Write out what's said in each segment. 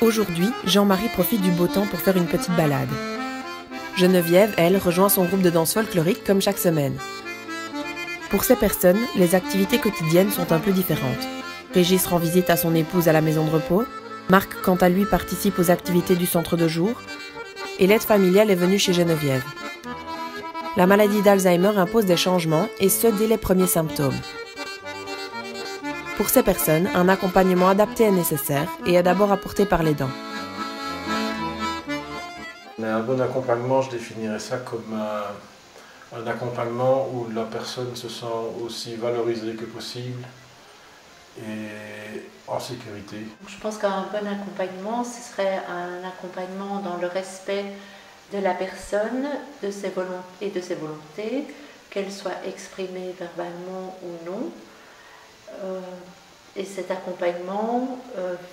Aujourd'hui, Jean-Marie profite du beau temps pour faire une petite balade. Geneviève, elle, rejoint son groupe de danse folklorique comme chaque semaine. Pour ces personnes, les activités quotidiennes sont un peu différentes. Régis rend visite à son épouse à la maison de repos, Marc, quant à lui, participe aux activités du centre de jour, et l'aide familiale est venue chez Geneviève. La maladie d'Alzheimer impose des changements, et ce dès les premiers symptômes. Pour ces personnes, un accompagnement adapté est nécessaire et est d'abord apporté par l'aidant. Un bon accompagnement, je définirais ça comme un accompagnement où la personne se sent aussi valorisée que possible et en sécurité. Je pense qu'un bon accompagnement, ce serait un accompagnement dans le respect de la personne et de ses volontés, qu'elles soient exprimées verbalement ou non. Et cet accompagnement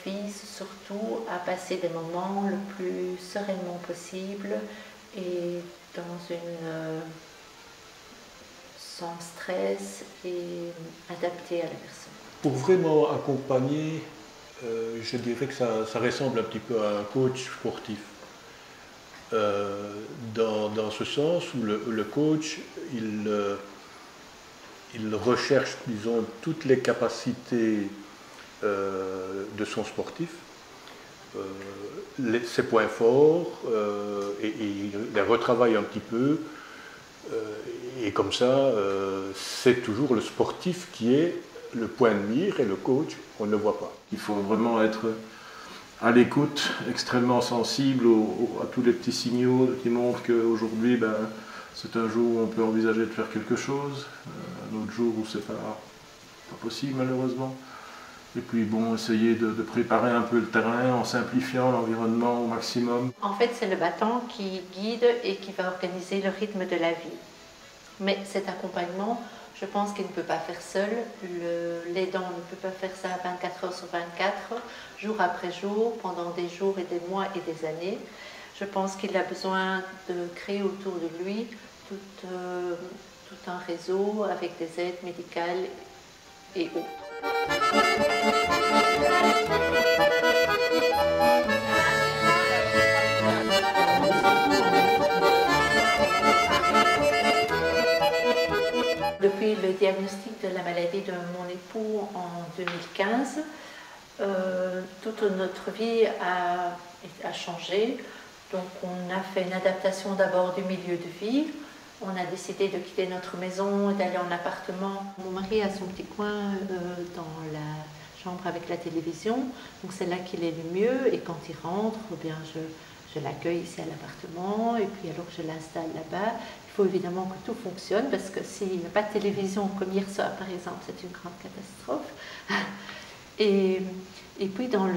vise surtout à passer des moments le plus sereinement possible et sans stress et adapté à la personne. Pour vraiment accompagner, je dirais que ça ressemble un petit peu à un coach sportif. Dans ce sens où le coach, il recherche, disons, toutes les capacités de son sportif, ses points forts, et il les retravaille un petit peu. Et comme ça, c'est toujours le sportif qui est le point de mire et le coach, on ne le voit pas. Il faut vraiment être à l'écoute, extrêmement sensible à tous les petits signaux qui montrent qu'aujourd'hui, c'est un jour où on peut envisager de faire quelque chose, un autre jour où c'est pas possible malheureusement. Et puis bon, essayer de préparer un peu le terrain en simplifiant l'environnement au maximum. En fait, c'est le battant qui guide et qui va organiser le rythme de la vie. Mais cet accompagnement, je pense qu'il ne peut pas faire seul. L'aidant ne peut pas faire ça 24 heures sur 24, jour après jour, pendant des jours et des mois et des années. Je pense qu'il a besoin de créer autour de lui tout un réseau avec des aides médicales et autres. Depuis le diagnostic de la maladie de mon époux en 2015, toute notre vie a changé. Donc on a fait une adaptation d'abord du milieu de vie. On a décidé de quitter notre maison et d'aller en appartement. Mon mari a son petit coin dans la chambre avec la télévision, donc c'est là qu'il est le mieux. Et quand il rentre, eh bien je l'accueille ici à l'appartement et puis alors je l'installe là-bas. Il faut évidemment que tout fonctionne parce que s'il n'y a pas de télévision comme hier soir par exemple, c'est une grande catastrophe. Et puis dans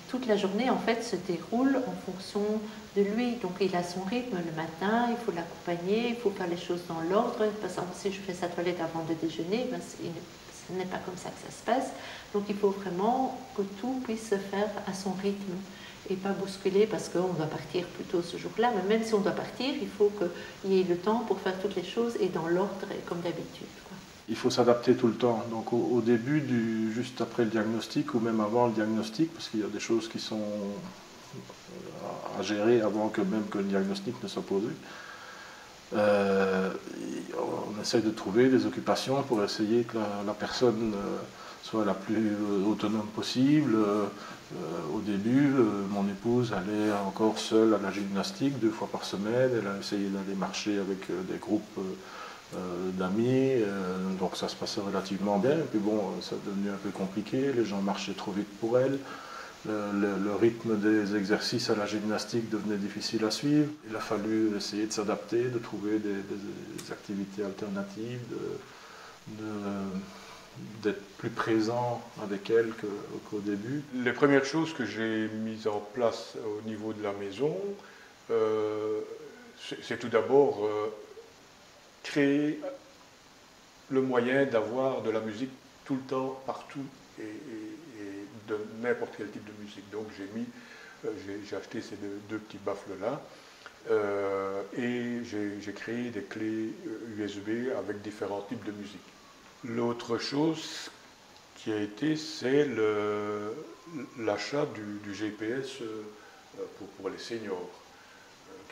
toute la journée en fait se déroule en fonction de lui. Donc il a son rythme le matin, il faut l'accompagner, il faut faire les choses dans l'ordre. Par exemple si je fais sa toilette avant de déjeuner, ce n'est pas comme ça que ça se passe. Donc il faut vraiment que tout puisse se faire à son rythme et pas bousculer parce qu'on doit partir plus tôt ce jour-là. Mais même si on doit partir, il faut qu'il y ait le temps pour faire toutes les choses et dans l'ordre comme d'habitude. Il faut s'adapter tout le temps. Donc au début, juste après le diagnostic ou même avant le diagnostic, parce qu'il y a des choses qui sont à gérer avant que le diagnostic ne soit posé, on essaie de trouver des occupations pour essayer que la personne soit la plus autonome possible. Au début, mon épouse allait encore seule à la gymnastique 2 fois par semaine. Elle a essayé d'aller marcher avec des groupes d'amis, donc ça se passait relativement bien. Et puis bon, ça est devenu un peu compliqué, les gens marchaient trop vite pour elle. Le rythme des exercices à la gymnastique devenait difficile à suivre. Il a fallu essayer de s'adapter, de trouver des activités alternatives, d'être plus présent avec elle qu'au début. Les premières choses que j'ai mises en place au niveau de la maison, c'est tout d'abord créer le moyen d'avoir de la musique tout le temps, partout, et de n'importe quel type de musique. Donc j'ai acheté ces deux petits baffles-là, et j'ai créé des clés USB avec différents types de musique. L'autre chose qui a été, c'est l'achat du GPS pour les seniors,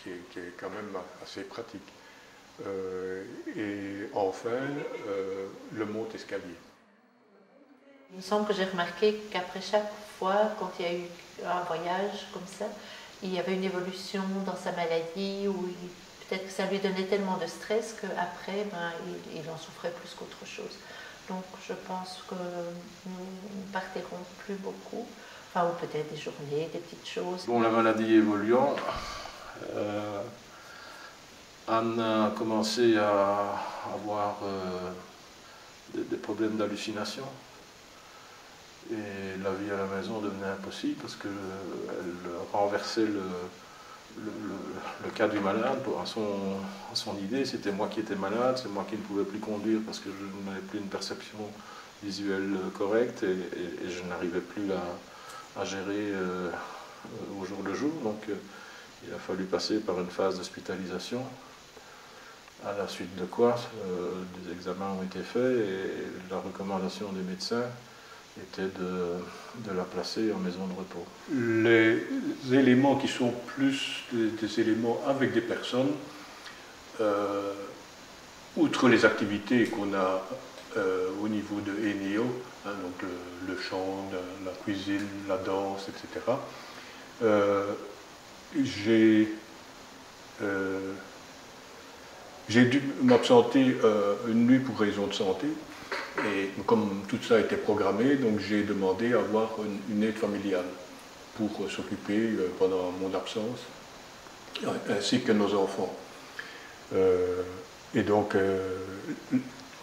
qui est quand même assez pratique. Et enfin, le monte-escalier. Il me semble que j'ai remarqué qu'après chaque fois, quand il y a eu un voyage comme ça, il y avait une évolution dans sa maladie, ou peut-être que ça lui donnait tellement de stress qu'après, il en souffrait plus qu'autre chose. Donc je pense que nous ne partirons plus beaucoup, enfin, ou peut-être des journées, des petites choses. Bon, la maladie évoluant, Anne a commencé à avoir des problèmes d'hallucination. Et la vie à la maison devenait impossible parce qu'elle renversait le cas du malade. À son idée, c'était moi qui étais malade, c'est moi qui ne pouvais plus conduire parce que je n'avais plus une perception visuelle correcte et je n'arrivais plus à gérer au jour le jour. Donc il a fallu passer par une phase d'hospitalisation, à la suite de quoi des examens ont été faits et la recommandation des médecins était de la placer en maison de repos. Les éléments qui sont plus des éléments avec des personnes, outre les activités qu'on a au niveau de ENEO, hein, donc le chant, la cuisine, la danse, etc., j'ai dû m'absenter une nuit pour raison de santé. Et comme tout ça était programmé, donc j'ai demandé à avoir une aide familiale pour s'occuper pendant mon absence, ainsi que nos enfants. Et donc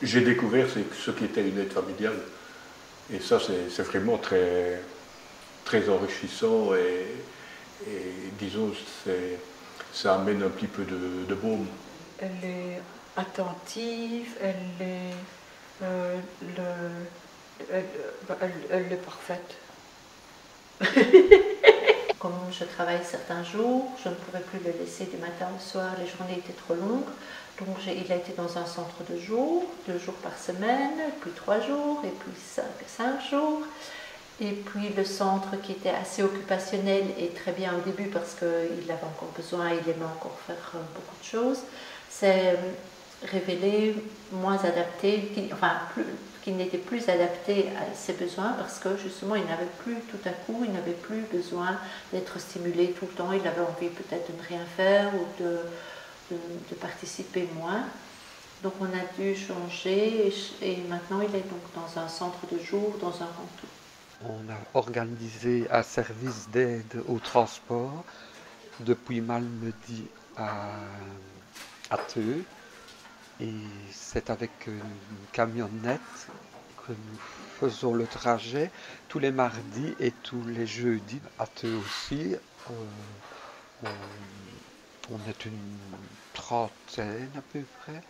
j'ai découvert ce qu'était une aide familiale. Et ça, c'est vraiment très, très enrichissant et disons, ça amène un petit peu de baume. Elle est attentive, elle est elle est parfaite. Comme je travaille certains jours, je ne pouvais plus le laisser du matin au soir, les journées étaient trop longues. Donc il a été dans un centre de jour, 2 jours par semaine, puis 3 jours, et puis 5 jours. Et puis le centre qui était assez occupationnel et très bien au début parce qu'il avait encore besoin, il aimait encore faire beaucoup de choses, s'est révélé moins adapté, qui n'était plus adapté à ses besoins parce que justement il n'avait plus, tout à coup, il n'avait plus besoin d'être stimulé tout le temps, il avait envie peut-être de ne rien faire ou de participer moins. Donc on a dû changer et maintenant il est donc dans un centre de jour, dans un rentou. On a organisé un service d'aide au transport depuis Malmedy à Theux. Et c'est avec une camionnette que nous faisons le trajet tous les mardis et tous les jeudis. À Theux aussi, on est une trentaine à peu près.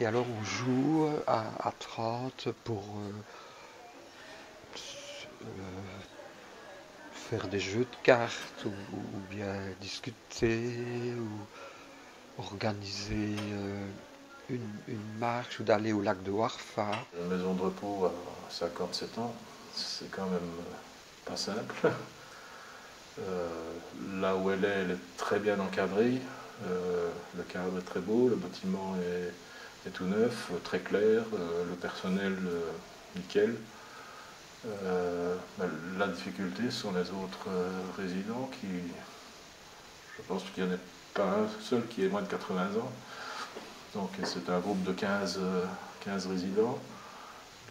Et alors on joue à 30 pour faire des jeux de cartes ou bien discuter ou organiser une marche ou d'aller au lac de Warfa. Une maison de repos à 57 ans, c'est quand même pas simple. Là où elle est très bien encadrée. Le cadre est très beau, le bâtiment est tout neuf, très clair, le personnel nickel. La difficulté sont les autres résidents qui, je pense qu'il n'y en a pas un seul qui ait moins de 80 ans. Donc c'est un groupe de 15 résidents.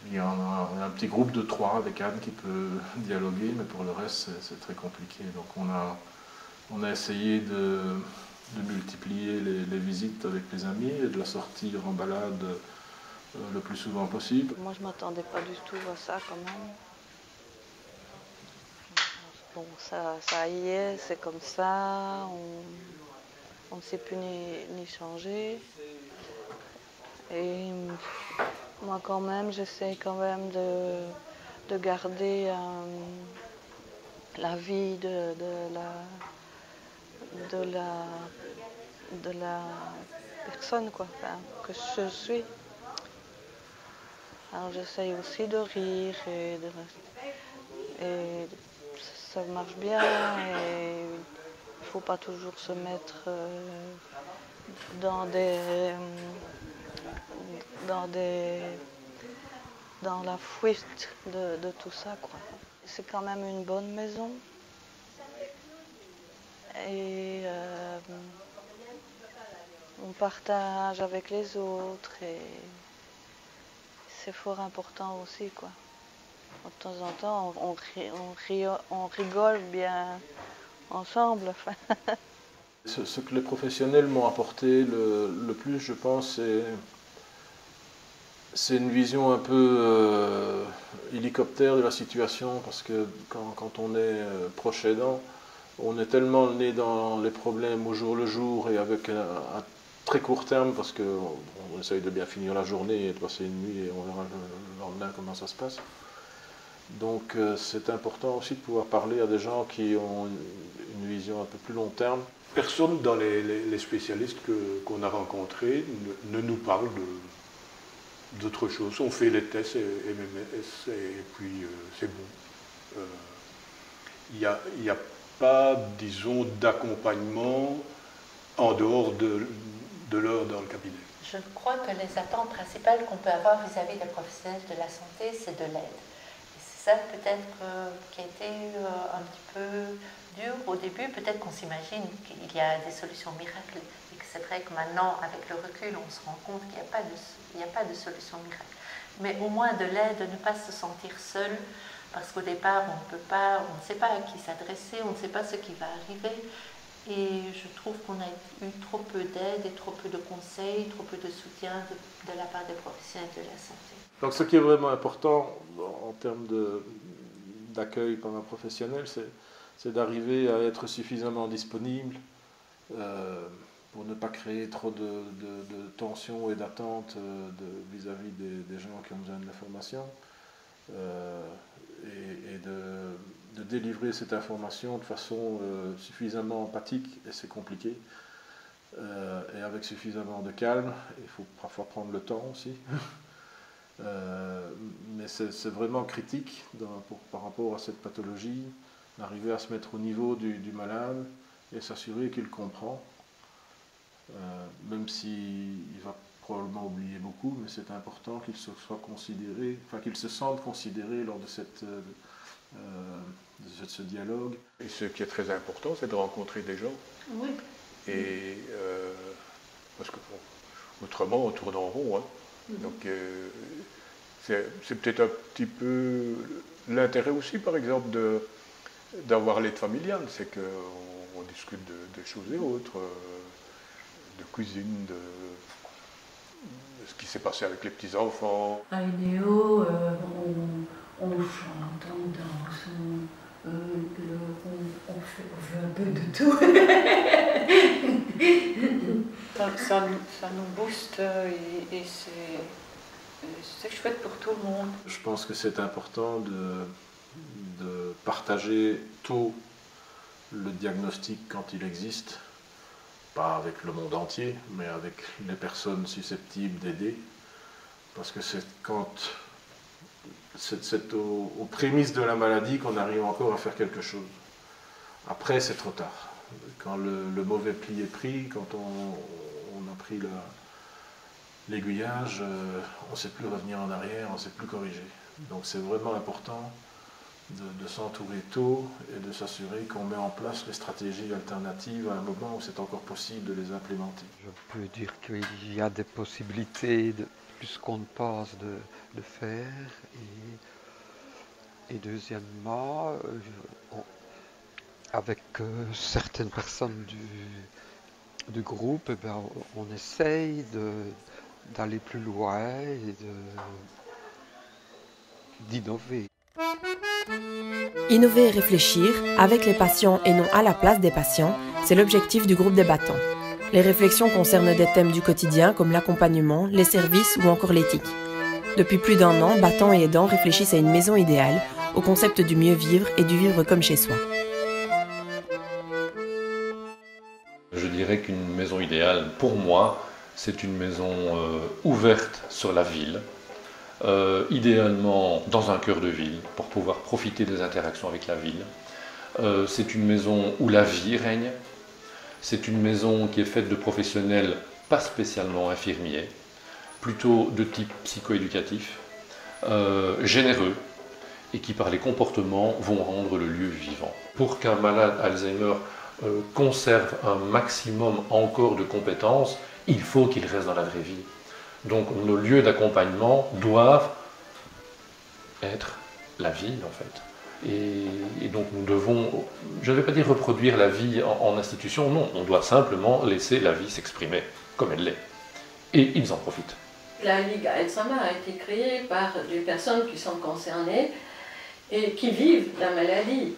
Il y en a un petit groupe de 3 avec Anne qui peut dialoguer, mais pour le reste c'est très compliqué. Donc on a essayé de multiplier les visites avec les amis et de la sortir en balade le plus souvent possible. Moi, je ne m'attendais pas du tout à ça quand même. Bon, ça y est, c'est comme ça, on ne sait plus ni changer. Et moi quand même, j'essaie quand même de garder la vie de la personne quoi, enfin, que je suis. Alors j'essaye aussi de rire et ça marche bien et il ne faut pas toujours se mettre dans la fuite de tout ça, quoi. C'est quand même une bonne maison et on partage avec les autres et c'est fort important aussi, quoi. De temps en temps, on rigole bien ensemble. Ce que les professionnels m'ont apporté le plus, je pense, c'est une vision un peu hélicoptère de la situation, parce que quand on est proche aidant, on est tellement né dans les problèmes au jour le jour et avec un très court terme, parce qu'on essaye de bien finir la journée et de passer une nuit et on verra le lendemain comment ça se passe. Donc c'est important aussi de pouvoir parler à des gens qui ont une vision un peu plus long terme. Personne dans les spécialistes qu'on a rencontrés ne nous parle d'autre chose. On fait les tests MMS et puis c'est bon. Il n'y a pas, disons, d'accompagnement en dehors de l'heure dans le cabinet. Je crois que les attentes principales qu'on peut avoir vis-à-vis des professionnels de la santé, c'est de l'aide. Et c'est ça peut-être qui a été un petit peu dur au début. Peut-être qu'on s'imagine qu'il y a des solutions miracles et que c'est vrai que maintenant, avec le recul, on se rend compte qu'il n'y a pas de solution miracle. Mais au moins de l'aide, de ne pas se sentir seul, parce qu'au départ, on ne sait pas à qui s'adresser, on ne sait pas ce qui va arriver. Et je trouve qu'on a eu trop peu d'aide et trop peu de conseils, trop peu de soutien de la part des professionnels de la santé. Donc ce qui est vraiment important en termes d'accueil par un professionnel, c'est d'arriver à être suffisamment disponible pour ne pas créer trop de tensions et d'attentes vis-à-vis des gens qui ont besoin de l'information. Et de délivrer cette information de façon suffisamment empathique, et c'est compliqué, et avec suffisamment de calme. Il faut parfois prendre le temps aussi. Mais c'est vraiment critique par rapport à cette pathologie, d'arriver à se mettre au niveau du malade et s'assurer qu'il comprend, même s'il va probablement oublier beaucoup, mais c'est important qu'il se soit considéré, enfin qu'il se sente considéré lors de ce dialogue. Et ce qui est très important, c'est de rencontrer des gens. Oui. Et parce que autrement, on tourne en rond. Hein. Donc c'est peut-être un petit peu l'intérêt aussi, par exemple, d'avoir l'aide familiale, c'est qu'on discute de choses et autres, de cuisine, de ce qui s'est passé avec les petits-enfants. À Inéo, on chante, on danse, on fait un peu de tout. ça nous booste et c'est chouette pour tout le monde. Je pense que c'est important de partager tôt le diagnostic quand il existe, pas avec le monde entier, mais avec les personnes susceptibles d'aider, parce que c'est quand c'est aux prémices de la maladie qu'on arrive encore à faire quelque chose. Après, c'est trop tard. Quand le mauvais pli est pris, quand on a pris l'aiguillage, on ne sait plus revenir en arrière, on ne sait plus corriger. Donc c'est vraiment important de s'entourer tôt et de s'assurer qu'on met en place les stratégies alternatives à un moment où c'est encore possible de les implémenter. Je peux dire qu'il y a des possibilités de plus qu'on ne pense de faire. Et deuxièmement, avec certaines personnes du groupe, eh bien, on essaye d'aller plus loin et d'innover. Innover et réfléchir avec les patients et non à la place des patients, c'est l'objectif du groupe des battants. Les réflexions concernent des thèmes du quotidien comme l'accompagnement, les services ou encore l'éthique. Depuis plus d'1 an, battants et aidants réfléchissent à une maison idéale, au concept du mieux vivre et du vivre comme chez soi. Je dirais qu'une maison idéale, pour moi, c'est une maison ouverte sur la ville, idéalement dans un cœur de ville, pour pouvoir profiter des interactions avec la ville. C'est une maison où la vie règne. C'est une maison qui est faite de professionnels pas spécialement infirmiers, plutôt de type psychoéducatif, généreux, et qui par les comportements vont rendre le lieu vivant. Pour qu'un malade Alzheimer conserve un maximum encore de compétences, il faut qu'il reste dans la vraie vie. Donc nos lieux d'accompagnement doivent être la vie en fait. Et donc nous devons, je ne vais pas dire reproduire la vie en institution, non, on doit simplement laisser la vie s'exprimer comme elle l'est. Et ils en profitent. La Ligue Alzheimer a été créée par des personnes qui sont concernées et qui vivent la maladie.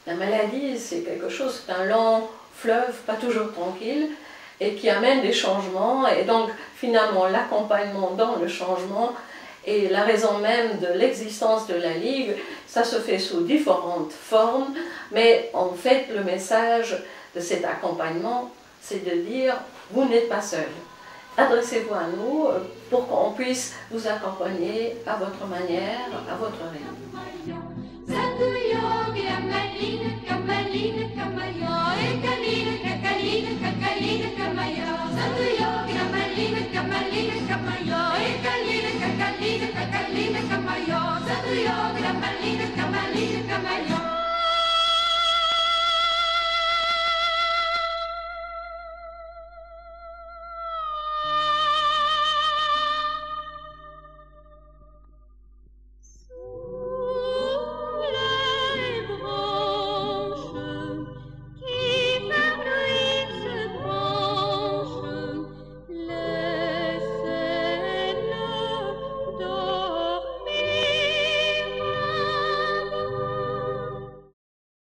La maladie, c'est quelque chose, c'est un long fleuve, pas toujours tranquille, et qui amène des changements, et donc finalement l'accompagnement dans le changement et la raison même de l'existence de la Ligue, ça se fait sous différentes formes, mais en fait le message de cet accompagnement, c'est de dire vous n'êtes pas seul. Adressez-vous à nous pour qu'on puisse vous accompagner à votre manière, à votre rythme. Kamalina, Kamalina, Kamaya.